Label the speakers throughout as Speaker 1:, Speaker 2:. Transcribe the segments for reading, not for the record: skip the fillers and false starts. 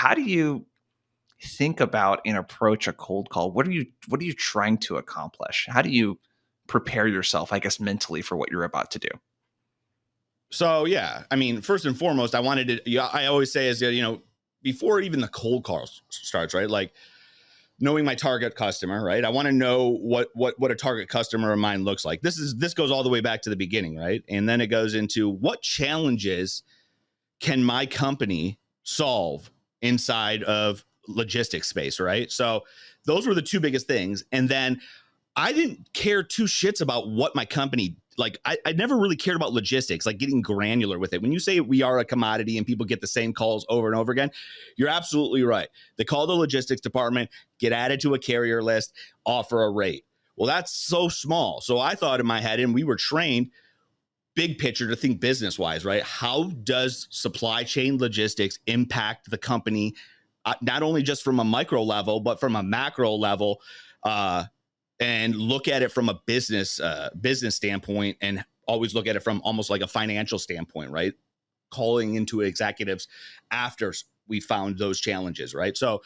Speaker 1: how do you think about and approach a cold call? What are you trying to accomplish? How do you prepare yourself, I guess, mentally for what you're about to do?
Speaker 2: So yeah, I mean, first and foremost, I wanted to. Yeah, I always say is before even the cold call starts, right? Like knowing my target customer, right? I want to know what a target customer of mine looks like. This goes all the way back to the beginning, right? And then it goes into what challenges can my company solve inside of logistics space, right? So those were the two biggest things. And then I didn't care two shits about what my company, like I never really cared about logistics, like getting granular with it. When you say we are a commodity and people get the same calls over and over again, you're absolutely right. They call the logistics department, get added to a carrier list, offer a rate. Well, that's so small. So I thought in my head, and we were trained big picture to think business wise, right? How does supply chain logistics impact the company, not only just from a micro level, but from a macro level, and look at it from a business standpoint, and always look at it from almost like a financial standpoint, right? Calling into executives after we found those challenges, right? So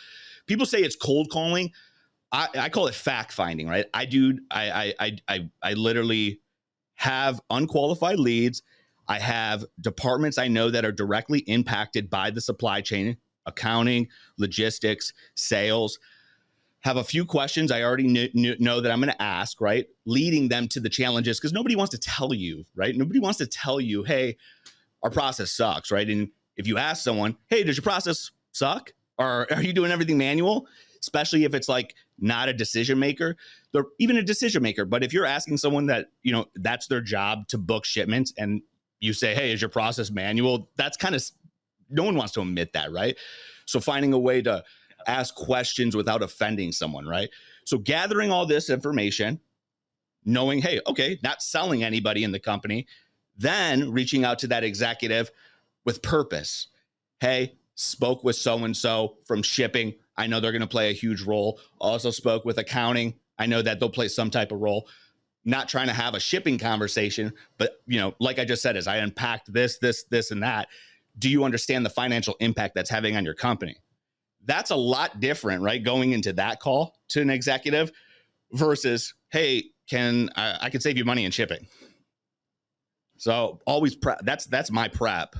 Speaker 2: people say it's cold calling. I call it fact finding, right? I literally have unqualified leads. I have departments I know that are directly impacted by the supply chain, accounting, logistics, sales. Have a few questions I already know that I'm going to ask, right? Leading them to the challenges, because nobody wants to tell you, right? Nobody wants to tell you, hey, our process sucks, right? And if you ask someone, hey, does your process suck? Or are you doing everything manual? Especially if it's like not a decision maker, they're even a decision maker. But if you're asking someone that, that's their job to book shipments, and you say, hey, is your process manual? That's kind of, no one wants to admit that, right? So finding a way to ask questions without offending someone, right? So gathering all this information, knowing, hey, okay, not selling anybody in the company, then reaching out to that executive with purpose. Hey, spoke with so-and-so from shipping. I know they're going to play a huge role. Also spoke with accounting. I know that they'll play some type of role. Not trying to have a shipping conversation, but like I just said, as I unpacked this, and that, do you understand the financial impact that's having on your company? That's a lot different, right? Going into that call to an executive versus, hey, I can save you money in shipping. So always prep. That's my prep.